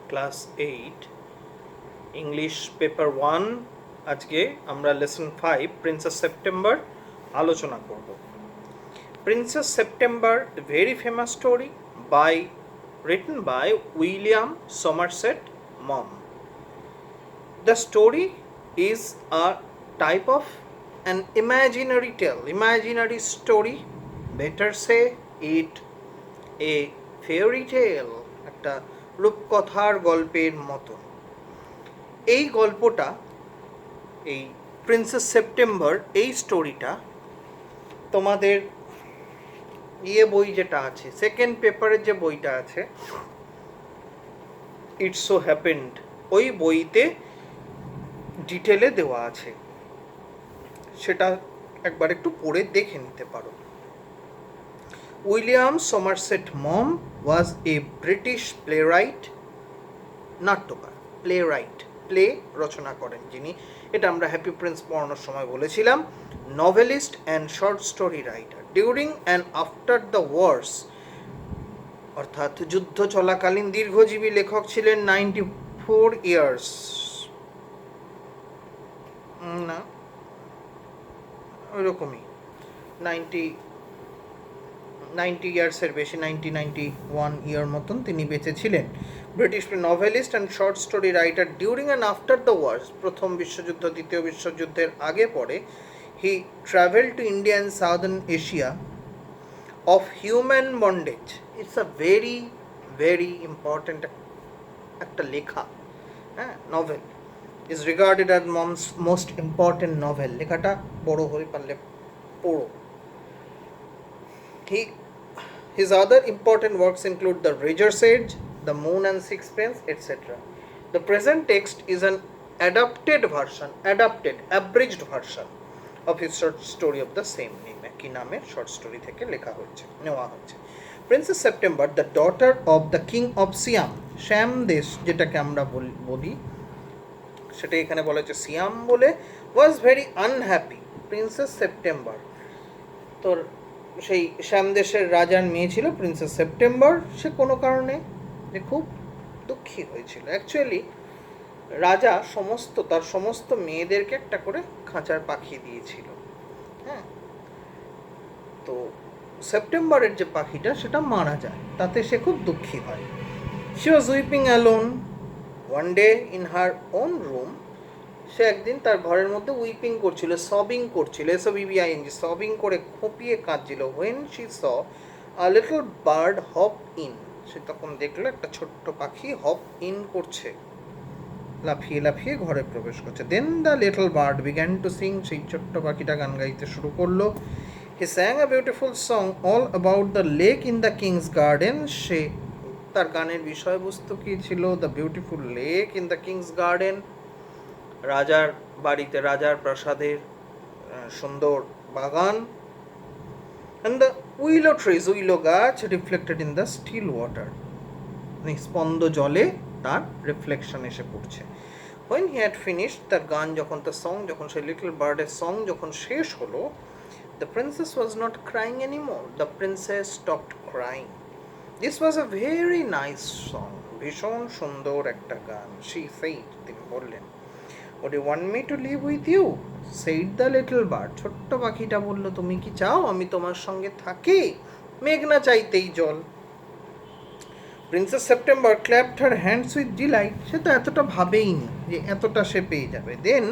Class 8 English paper 1 আজকে আমরা lesson 5 princess September আলোচনা করব। Princess September very famous story written by William Somerset Maugham. The story is a type of an imaginary story, better say it a fairy tale, একটা রূপকথার গল্পের মতো। এই গল্পটা, এই প্রিন্সেস সেপ্টেম্বর, এই স্টোরিটা তোমাদের বই যেটা আছে, সেকেন্ড পেপারের যে বইটা আছে, ইটস সো হ্যাপেন্ড, ওই বইতে ডিটেলে দেওয়া আছে, সেটা একবার একটু পড়ে দেখে নিতে পারো। William Somerset Maugham was a British playwright, নাট্যকার, প্লে রচনা করেন যিনি। এটা আমরা হ্যাপি প্রিন্স পড়ানোর সময় বলেছিলাম। Novelist and short story writer during and after the wars, অর্থাৎ যুদ্ধ চলাকালীন দীর্ঘজীবী লেখক ছিলেন। 94 ইয়ার্স, না ওইরকমই 90 ইয়ার্সের বেশি, 91 ইয়ার মতন তিনি বেঁচে ছিলেন। British novelist and short story writer during and after the wars, প্রথম বিশ্বযুদ্ধ, দ্বিতীয় বিশ্বযুদ্ধের আগে পরে। He travel to India and southern Asia of Human Bondage. It's a very very important একটা লেখা, হ্যাঁ, novel. Is regarded as most important novel. লেখাটা বড় হয়ে পারলে পড়ো। His other important works include The Razor's Edge, The Moon and Sixpence, etc. The present text is an abridged version of his short story of the same name. একই নামের short story থেকে নেওয়া হয়েছে। Princess September, the daughter of the king of Siam, Shyam দেশ যেটাকে আমরা বলি, সেটা এখানে বলা হচ্ছে সিয়াম বলে, was very unhappy. Princess September তোর সেই শ্যামদেশের রাজার মেয়ে ছিল প্রিন্সেস সেপ্টেম্বর। সে কোনো কারণে যে খুব দুঃখী হয়েছিল। অ্যাকচুয়ালি রাজা তার সমস্ত মেয়েদেরকে একটা করে খাঁচার পাখি দিয়েছিল, হ্যাঁ। তো সেপ্টেম্বরের যে পাখিটা সেটা মারা যায়, তাতে সে খুব দুঃখী হয়। She was weeping alone one day in her own room. সে একদিন তার ঘরের মধ্যে উইপিং করছিল, সবিং করছিল, সবিং করে খোঁপিয়ে কাঁদছিল। When she saw a little bird hop in, সে তখন দেখলো একটা ছোট্ট পাখি হপ ইন করছে, লাফিয়ে লাফিয়ে ঘরে প্রবেশ করছে। Then the little bird began to sing, সেই ছোট্ট পাখিটা গান গাইতে শুরু করলো। He sang a beautiful song all about the lake in the king's garden. সে তার গানের বিষয়বস্তু কি ছিল? The beautiful lake in the king's garden, রাজার বাড়িতে, রাজার প্রাসাদের সুন্দর বাগান। and the willow trees, উইলো গাছ, reflected in the still water, স্পন্দ জলে তার রিফ্লেকশন এসে পড়ছে। when he had finished, তার গান যখন, তার সং যখন, সেই লিটল বার্ডের সং যখন শেষ হলো, the princess was not crying anymore. the princess stopped crying. this was a very nice song, ভীষণ সুন্দর একটা গান। she said, তিনি বললেন, would you want me to live with you? said the little bird. ছোট্ট পাখিটা বলল, তুমি কি চাও আমি তোমার সঙ্গে থাকি? মেঘ না চাইতেই জল। Princess September clapped her hands with delight. সে তো এতটা ভাবেইনি যে এতটা সে পেয়ে যাবে। then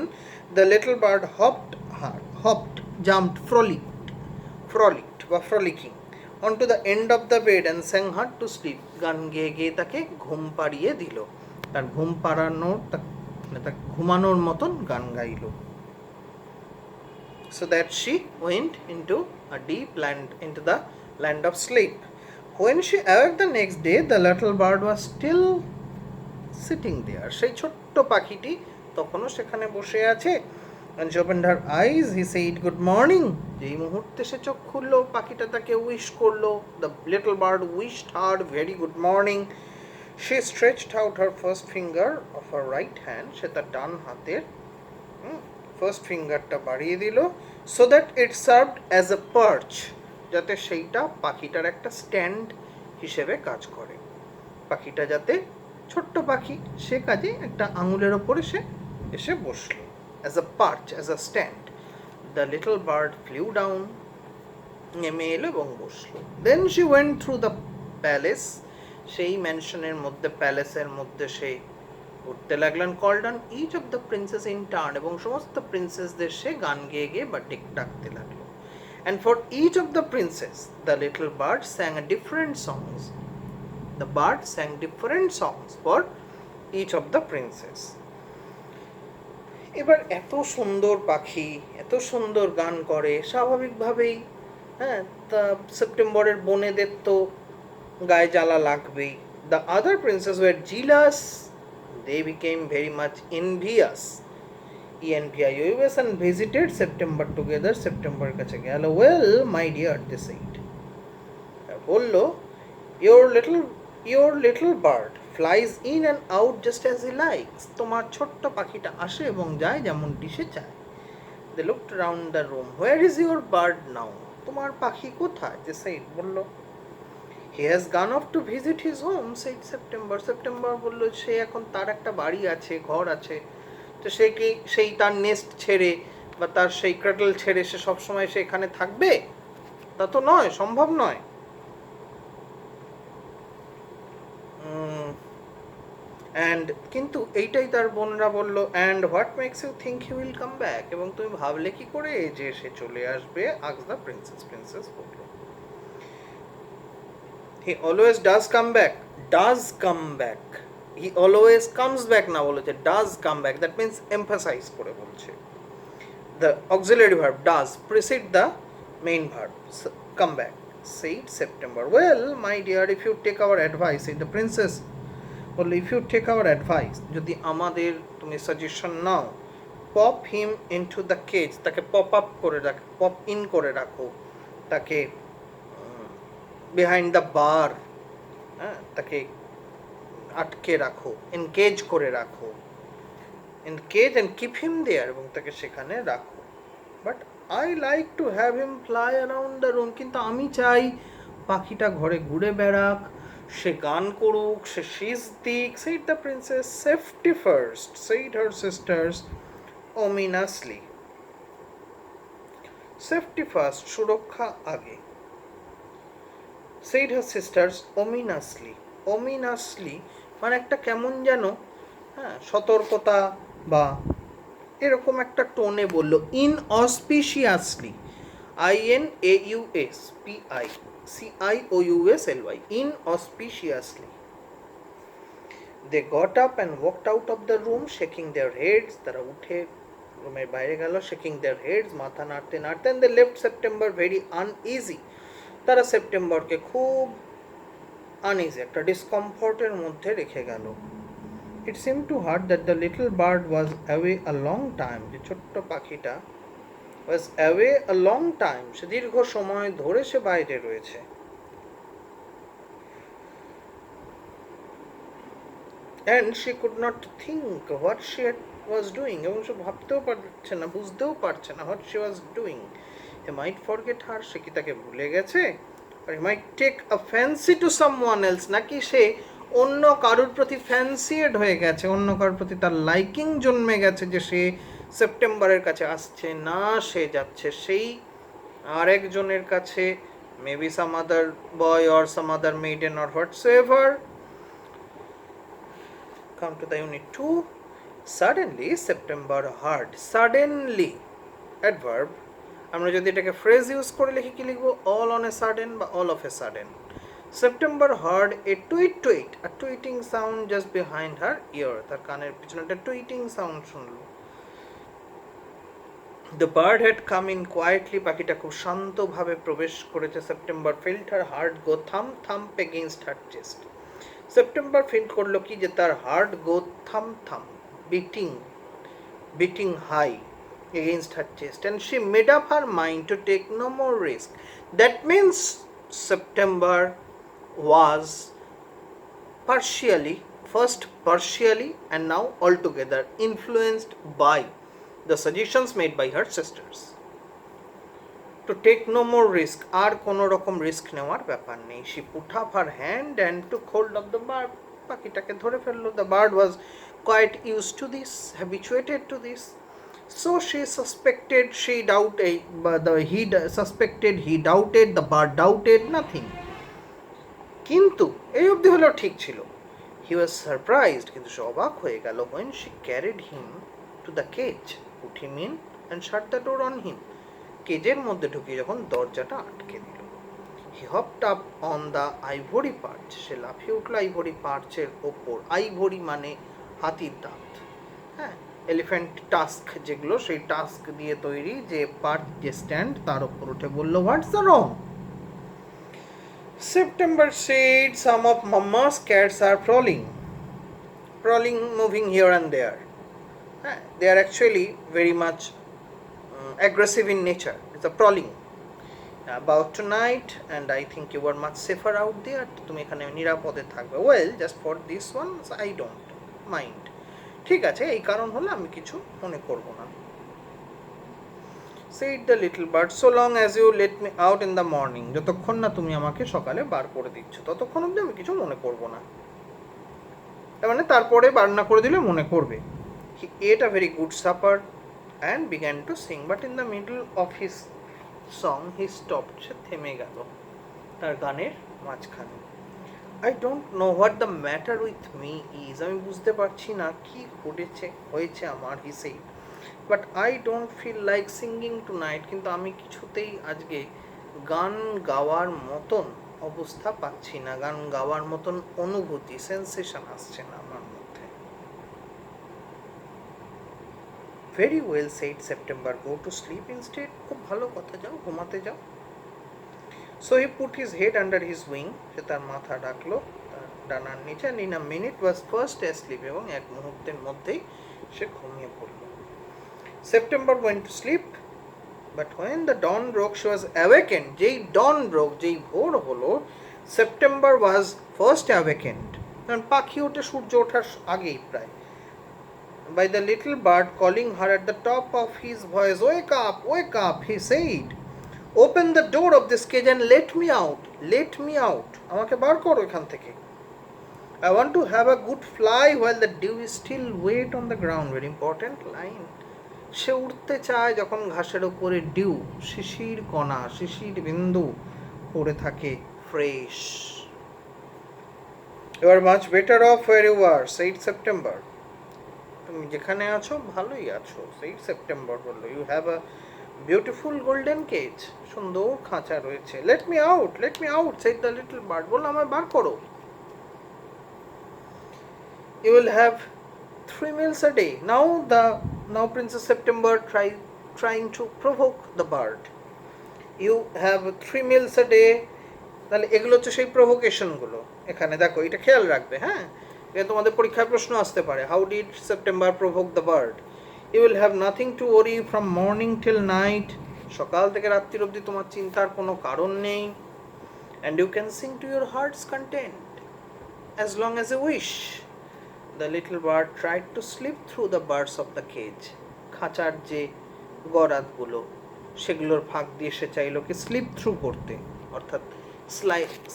the little bird hopped, jumped, frolicked বা frolicking onto the end of the bed and sang her to sleep. গান গেয়ে গেয়ে তাকে ঘুম পাড়িয়ে দিল, তার ঘুম পাড়ানোর, ঘুমানোর মতন গান গাইল। so that she went into the land of sleep. when she awoke the next day, the little bird was still sitting there. সেই ছোট্ট পাখিটি তখনও সেখানে বসে আছে। and she opened her eyes, he said, good morning. যেই মুহূর্তে সে চোখ খুললো, পাখিটা তাকে উইশ করলো। the little bird wished her very good morning. she stretched out her first finger of her right hand. সে তার ডান হাতের ফার্স্ট ফিঙ্গারটা বাড়িয়ে দিল। so that it served as a perch, যাতে সেইটা পাখিটার একটা স্ট্যান্ড হিসেবে কাজ করে। পাখিটা যাতে ছোট্ট পাখি, সে কাজে একটা আঙুলের ওপরে সে এসে বসলো, as a perch, as a stand. The little bird flew down, নেমে এলো এবং বসলো। Then she went through the palace, সেই ম্যানশনের মধ্যে, প্যালেসের মধ্যে সে উঠতে লাগলেন। Called on each of the princess in turn, এবং সমস্ত প্রিন্সেসদের সে গান গেয়ে গেয়ে বা ডাকতে লাগলো। And for each of the princess the little bird sang a different songs, the bird sang different songs for each of the princess. এবার এত সুন্দর পাখি, এত সুন্দর গান করে, স্বাভাবিকভাবেই হ্যাঁ, তা সেপ্টেম্বরের বনেদের তো গায়ে জ্বালা লাগবেই। The other princess were jealous, they became very much envious, envious and visited September together, সেপ্টেম্বরের কাছে গেল। well my dear, they said, বলল, your little bird flies in and out just as he likes, তোমার ছোট্ট পাখিটা আসে এবং যায় যেমনটি সে চায়। they looked around the room, where is your bird now, তোমার পাখি কোথায়, they said, বলল। he has gone off to visit his home, said September, September বলল, সে এখন তার একটা বাড়ি আছে, ঘর আছে, তো সে কি সেই তার নেস্ট ছেড়ে বা তার সেই ক্রাটল ছেড়ে সে সবসময় সে এখানে থাকবে? তা তো নয়, সম্ভব নয়। অ্যান্ড কিন্তু এইটাই তার বোনরা বলল, and what makes you think he will come back, এবং তুমি ভাবলে কি করে যে সে চলে আসবে? আস্ক দ্য প্রিন্সেস, প্রিন্সেস বলল, he always does come back, does come back, he always comes back না বলেছে, does come back, that means emphasize করে বলছে। the auxiliary verb does precede the main verb, come back, said September, well my dear, if you take our advice, said the princess, বললো, if you take our advice, যদি আমাদের তুমি suggestion now, pop him into the cage, তাকে pop up করে রাখো, pop in করে রাখো, তাকে behind the bar, তাকে আটকে রাখো, এনগেজ করে রাখো, engage and keep him there, এবং তাকে সেখানে রাখো। but I like to have him fly around the room, কিন্তু আমি চাই পাখিটা ঘরে ঘুরে বেড়াক, সে গান করুক, সে শীষ দিক, said the princess. safety first, said her sisters ominously, safety first, সুরক্ষা আগে, said her sisters ominously, ominously মানে একটা কেমন যেন সতর্কতা বা এরকম একটা টোনে বলল। inauspiciously, inauspiciously, inauspiciously, they got up and walked out of the room shaking their heads, তারা উঠে রুমের বাইরে গেল, shaking their heads, মাথা নাড়তে নাড়তে, and they left September very uneasy, তারা সেপ্টেম্বরকে খুব আনইজি, একটা ডিসকমফর্টের মধ্যে রেখে গেল। It seem to her that the little bird was away a long time, যে ছোট্ট পাখিটা was away a long time, সে দীর্ঘ সময় ধরে সে বাইরে রয়েছে। And she could not think what she was doing, এবং সে ভাবতেও পারছে না, বুঝতেও পারছে না what she was doing. He might forget her, সে কি তাকে ভুলে গেছে? or he might take a fancy to someone else, নাকি সে অন্য কারোর প্রতি ফ্যান্সিয়েড হয়ে গেছে, অন্য কারোর প্রতি তার লাইকিং জন্মে গেছে, যে সে সেপ্টেম্বরের কাছে আসছে না, সে যাচ্ছে সেই আরেকজনের কাছে, maybe some other boy or some other maiden or হোয়াটসএভার। Come to the unit 2. Suddenly September heard, suddenly adverb, আমরা যদি এটাকে ফ্রেজ ইউজ করে লিখি কি লিখবো? অল অন এ সাডেন বা all of a sudden. September heard a tweet tweet, a tweeting sound just behind her ear, তার কানের পিছনে একটা টুইটিং সাউন্ড শুনলো। The bird had come in quietly, পাখিটা খুব শান্তভাবে প্রবেশ করেছে। September felt her heart go thump thump against her chest, September feel করলো কি, যে তার heart go thump thump, beating high against her chest, and she made up her mind to take no more risk. That means September was partially and now altogether influenced by the suggestions made by her sisters. To take no more risk, আর কোনো রকম risk নেওয়ার ব্যাপার নেই। She put up her hand and took hold of the barb পাখিটাকে ধরে ফেললো। The bird was quite used to this, habituated to this. So she suspected, she doubted, he doubted, the bird doubted, nothing. কিন্তু এই অবধি হলেও ঠিক ছিল। He was surprised, কিন্তু সে অবাক হয়ে গেল when she carried him to the cage, put him in and shut the door on him. কেজের মধ্যে ঢুকিয়ে যখন দরজাটা আটকে দিল। He hopped up on the ivory perch, সে লাফিয়ে উঠল আইভরি পার্চের ওপর। আইভরি মানে হাতির দাঁত, হ্যাঁ, এলিফ্যান্ট টাস্ক যেগুলো, সেই টাস্ক দিয়ে তৈরি যে পার্চ, যে স্ট্যান্ড, তার উপর উঠে বলল, what's the wrong? September said some of Mama's cats are prowling, moving here and there. They are actually very much aggressive in nature. It's a prowling. About tonight, and I think you are much safer out there. তুমি এখানে নিরাপদে থাকবে। Well, just for this one, I don't mind. ঠিক আছে, এই কারণ হলো আমি কিছু মনে করব না। Said the little bird, so long as you let me out in the morning. যতক্ষণ না তুমি আমাকে সকালে বার করে দিচ্ছ, ততক্ষণ অবধি আমি কিছু মনে করব না। তার মানে তারপরে বার না করে দিলে মনে করবে। He ate a very good supper and began to sing, but in the middle of his song he stopped. সে থেমে গেল তার গানের মাঝখানে। I don't know what the matter with me is. আমি বুঝতে পারছি না কি হয়েছে আমার, he said. But I don't feel like singing tonight. কিন্তু আমি কিছুতেই আজকে গান গাওয়ার মতন অবস্থা পাচ্ছি না, গান গাওয়ার মতন অনুভূতি, সেন্সেশন আসছে না আমার মধ্যে। Very well said September, go to sleep instead. খুব ভালো কথা, যাও ঘুমাতে যাও। So he put his head under his wing, সে তার মাথা রাখলো তার ডানার নিচে, and in a minute was fast asleep, এবং এক মুহূর্তের মধ্যেই সে ঘুমিয়ে পড়ল। September went to sleep, but when the dawn broke she was awakened. যেই dawn broke, যেই ভোর হলো, September was first awakened, কারণ পাখি ওঠে সূর্য ওঠার আগেই প্রায়, by the little bird calling her at the top of his voice, wake up, he said. Open the door of this cage and let me out. আমাকে বার করো এখান থেকে। I want to have a good fly while the dew is still wet on the ground. Very important line. সে উঠতে চায় যখন ঘাসের উপরে due, শিশির কণা, শিশির বিন্দু পড়ে থাকে, fresh. You are much better off where you are, said September. তুমি যেখানে আছো ভালোই আছো, said September বলল। You have a beautiful golden cage, সুন্দর খাঁচা রয়েছে। Let me out, said the little bird. বলল আমায় বার করো। You will have 3 meals a day. Now Princess September trying to provoke the bird. You have 3 meals a day. তাহলে এগুলো হচ্ছে সেই প্রভোকেশন গুলো। এখানে দেখো, এটা খেয়াল রাখবে, হ্যাঁ, এটা তোমাদের পরীক্ষায় প্রশ্ন আসতে পারে। How did September provoke the bird? You will have nothing to worry from morning till night. সকাল থেকে রাত্রি অবধি তোমার চিন্তার কোনো কারণ নেই। And you can sing to your heart's content as long as you wish. The little bird tried to slip through the bars of the cage. খাঁচার যে গরাদগুলো, সেগুলোর ফাঁক দিয়ে সে চাইলো কি স্লিপ থ্রু করতে, অর্থাৎ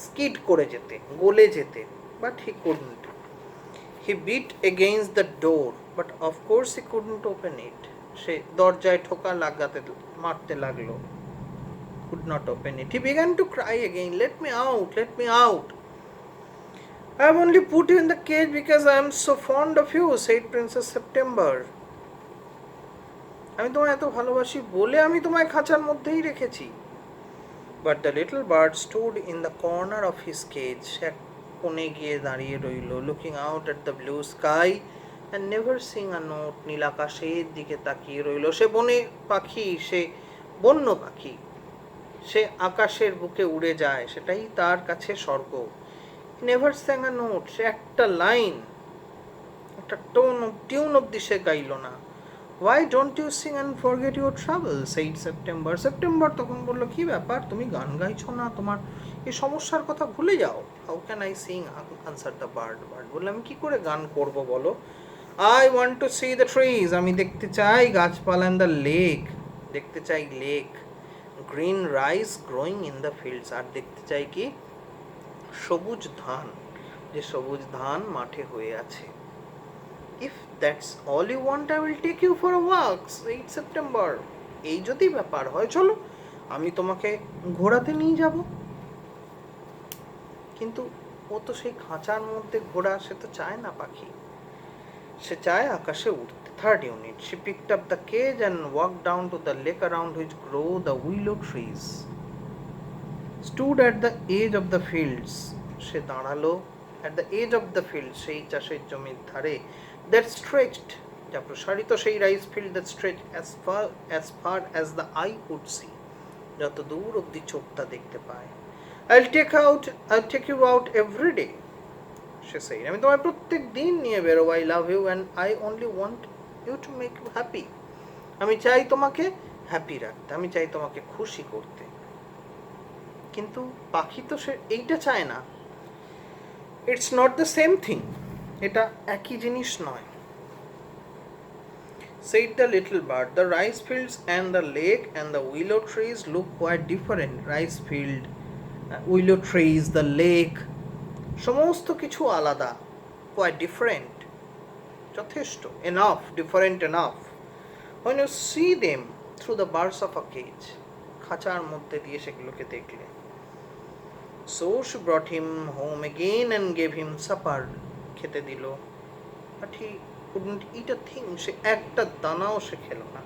স্কিড করে যেতে, গলে যেতে, but he couldn't. He beat against the door, but of course he couldn't open it. সে দরজায় ঠোকা মারতে লাগলো, could not open it. He began to cry again, let me out. I have only put you in the cage because I am so fond of you, said Princess September. আমি তোমায় এত ভালোবাসি বলে আমি তোমায় খাঁচার মধ্যেই রেখেছি। But the little bird stood in the corner of his cage. এক কোণে গিয়ে দাঁড়িয়ে রইল, looking out at the blue sky and never seeing a note. নীল আকাশের দিকে তাকিয়ে রইল। সে বন্য পাখি, সে আকাশের বুকে উড়ে যায়, সেটাই তার কাছে স্বর্গ। নেভার স্যাং আ নোট, সে একটা লাইন, একটা টিউন অব্দি সে গাইল না। Why don't you sing and forget your trouble, said September. September তখন বলল, কি ব্যাপার, তুমি গান গাইছো না, তোমার এই সমস্যার কথা ভুলে যাও। How can I sing, answered the bird. বলল, আমি কি করে গান করব বলো। I want to see the trees, আমি দেখতে চাই গাছপালা, and the lake, দেখতে চাই lake, green rice growing in the fields, আর দেখতে চাই কি সবুজ ধান, যে সবুজ ধান মাঠে হয়ে আছে। If that's all you want I will take you for a walks 8 September. এই যদি ব্যাপার হয়, চলো আমি তোমাকে ঘোরাতে নিয়ে যাব। কিন্তু ও তো সেই খাঁচার মধ্যে ঘোরা সে তো চায় না পাখি, সে চায় আকাশে উঠতে। Third unit, she picked up the cage and walked down to the lake around which grow the willow trees. Stood at the edge of the fields, সে দাঁড়ালো at the edge of the field, সেই চাষের জমির ধারে, that stretched, যা প্রসারিত, সেই rice field that stretched as far as the eye could see, যত দূর অব্দি চোখটা দেখতে পায়। I'll take you out every day, সে সেই, আমি তোমায় প্রত্যেক দিন নিয়ে বেরোবো। I love you and I only want you to make you happy, আমি চাই তোমাকে হ্যাপি রাখতে, আমি চাই তোমাকে খুশি করতে। কিন্তু পাখি তো সে এইটা চায় না। It's not the same thing, এটা একই জিনিস নয়। Said the little bird, the rice fields and the lake and the willow trees look quite different. Rice field, willow trees, the lake, সমস্ত কিছু আলাদা, quite different, যথেষ্ট, enough, different enough. When you see them through the bars of a cage, খাঁচার মধ্যে দিয়ে সেগুলোকে দেখলে। So she brought him home again and gave him supper, খেতে দিল, but he couldn't eat a thing, সে একটা দানাও সে খেলো না।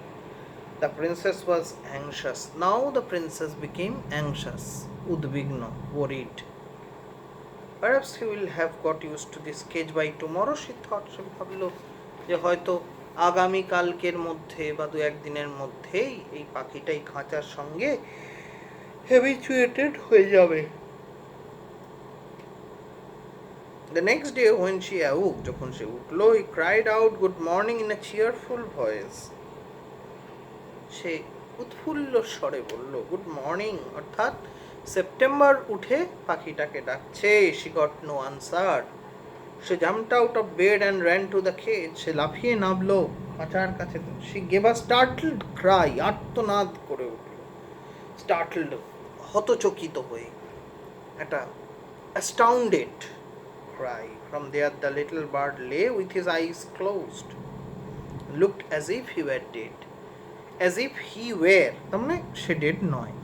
The princess was anxious. Now the princess became anxious, উদ্বিগ্ন, worried. Perhaps he will have got used to this cage by tomorrow, she thought. সে ভাবলো যে হয়তো আগামী কালকের মধ্যে বা দু একদিনের মধ্যেই এই পাখিটাই খাঁচার সঙ্গে habituated হয়ে যাবে। The next day when she awoke, যখন সে উঠলো, he cried out good morning in a cheerful voice, সে উৎফুল্ল স্বরে বলল গুড মর্নিং, অর্থাৎ সেপ্টেম্বর উঠে পাখিটাকে ডাকছে। she got no answer. She jumped out of bed and ran to the cage. সে লাফিয়ে নামলো খাঁচার কাছে। she gave a startled cry, আর্তনাদ করে উঠল। startled, হতচকিত হয়ে, একটা astounded cry. From there the little bird lay with his eyes closed, looked as if he were dead. As if he were, তার মানে সে ডেড নয়,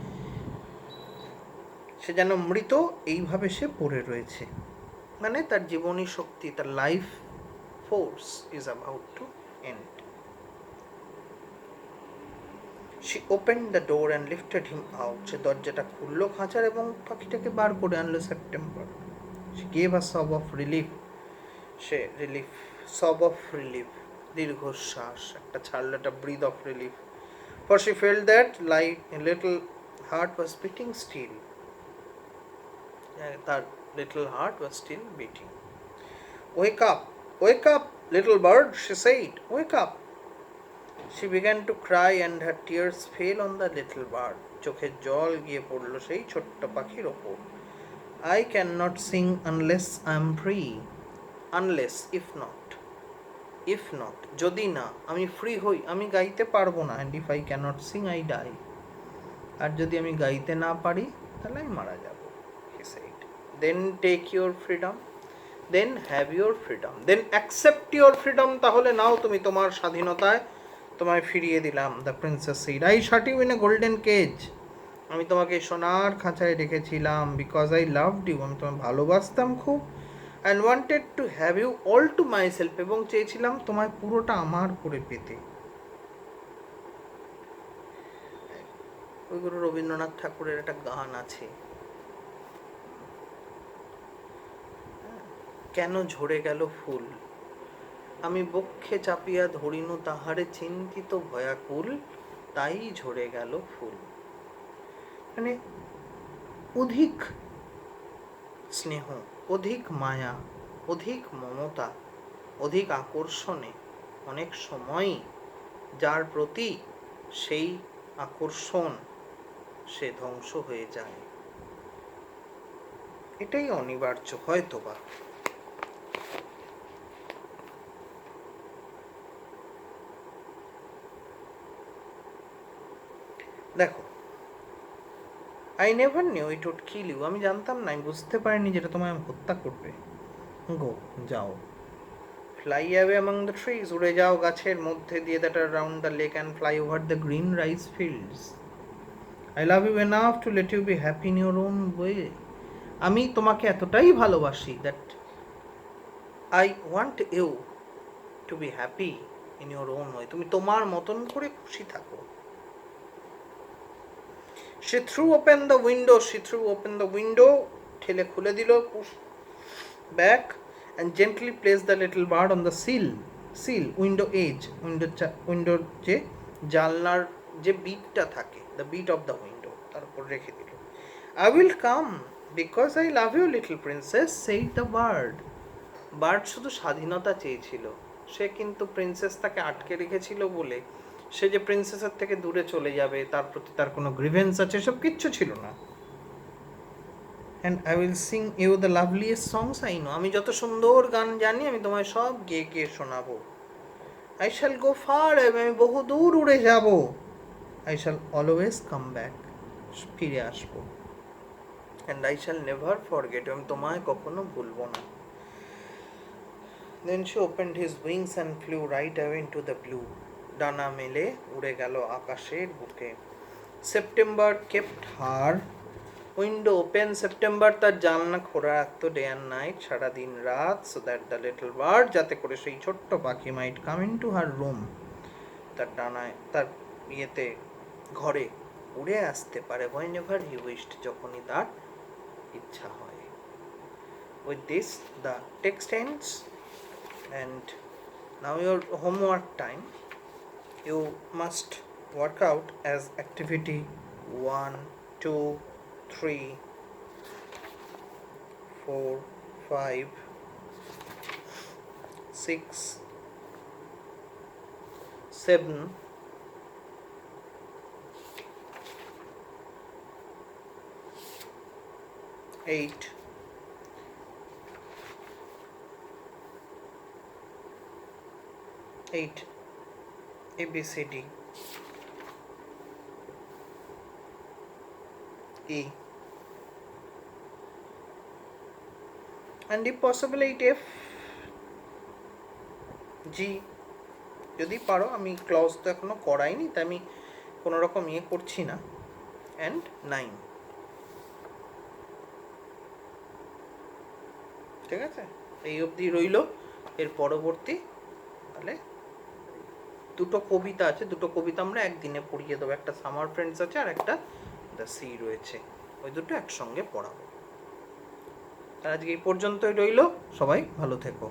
সে যেন মৃত, এইভাবে সে পড়ে রয়েছে, মানে তার জীবনী শক্তি, তার life force is about to end. She opened the door and lifted him out. সে দরজাটা খুললো খাঁচার এবং পাখিটাকে বার করে আনলো September. She gave a sob of relief. সে sob of relief, দীর্ঘশ্বাস একটা ছাড়লো, একটা breath of relief. For she felt that like a little heart was beating still. That little heart was still beating. Wake up, little bird, she said. Wake up. She began to cry and her tears fell on the little bird. চোখের জল গিয়ে পড়লো সেই ছোট্ট পাখির ওপর। I cannot sing unless I am free. Unless, if not, যদি না আমি ফ্রি হই, আমি গাইতে পারবো না। and if I cannot sing I die. আর যদি আমি গাইতে না পারি তাহলে আমি মারা যাব, he said. Then take your freedom, then have your freedom, then accept your freedom, তাহলে নাও তুমি তোমার স্বাধীনতায়, তোমায় ফিরিয়ে দিলাম। The princess said, I shut you in a golden cage. আমি তোমাকে সোনার খাঁচায় রেখেছিলাম, because I loved you, আমি তোমায় ভালোবাসতাম খুব, and wanted to have you all to myself, এবং চেয়েছিলাম তোমায় পুরোটা আমার করে পেতে। কবিগুরু রবীন্দ্রনাথ ঠাকুরের একটা গান আছে, কেন ঝরে গেল ফুল, আমি বক্ষে চাপিয়া ধরিনু তাহারে চিন্তিত ভয়াকুল, তাই ঝরে গেল ফুল। মানে অধিক স্নেহ, অধিক মায়া, অধিক মমতা, অধিক আকর্ষণে অনেক সময়ই যার প্রতি সেই আকর্ষণ সে ধ্বংস হয়ে যায়, এটাই অনিবার্য হয়তোবা। দেখো, I never knew it would kill you, আমি জানতাম না, আমি বুঝতে পারিনি যেটা তোমায় হত্যা করবে। গো, যাও। Fly away among the trees, উড়ে যাও গাছের মধ্যে দিয়ে, that are round the lake and fly over the green rice fields. I love you enough to let you be happy in your own way, আমি তোমাকে এতটাই ভালোবাসি that I want you to be happy in your own way, তুমি তোমার মতন করে খুশি থাকো। She threw open the window, she threw open the window, ঠেলে খুলে দিল back, and gently placed the little bird on the sill window edge, window যে জানলার যে বিটটা থাকে, the beat of the window, তার উপর রেখে দিল। I will come because I love you little princess, said the bird. Bird শুধু স্বাধীনতা চেয়েছিল, সে কিন্তু প্রিন্সেস তাকে আটকে রেখেছিল বলে সে যে প্রিন্সেসের থেকে দূরে চলে যাবে, তার প্রতি তার কোনো গ্রিভেন্স আছে, সব কিচ্ছু ছিল না। And I will sing you the loveliest songs I know, আমি যত সুন্দর গান জানি আমি তোমায় সব গেয়ে গেয়ে শোনাবো। আই শ্যাল গো ফার, আমি বহু দূর উড়ে যাব। I shall always come back, ফিরে আসবো। And I shall never forget, আমি তোমায় কখনো ভুলবো না। Then she opened his wings and flew right away into the blue. ডানা মেলে উড়ে গেল আকাশের বুকে। September kept her window open, September তার জানলা খোলা রাখতো ডে অ্যান্ড নাইট, সারাদিন রাত, so that the little bird, যাতে করে সেই ছোট্ট পাখি might come into her room, তার ডানায় তার ইয়েতে ঘরে উড়ে আসতে পারে, whenever he wished, যখনই তার ইচ্ছা হয়। With this the text ends, and now your homework time. You must work out as activity 1, 2, 3, 4, 5, 6, 7, 8, 8 ABCD E, and if possible 8F G, যদি পারো, আমি ক্লজ তো এখনো করাইনি তাই আমি কোনো রকম ইয়ে করছি না, অ্যান্ড 9, ঠিক আছে? এই অবধি রইল। এর পরবর্তী তাহলে দুটো কবিতা আছে, দুটো কবিতা আমরা একদিনে পড়িয়ে দেবো, একটা সামার ফ্রেন্ডস আছে আর একটা দ্য সি রয়েছে, ওই দুটো একসঙ্গে পড়াবো। আর আজকে এই পর্যন্তই রইল, সবাই ভালো থেকো।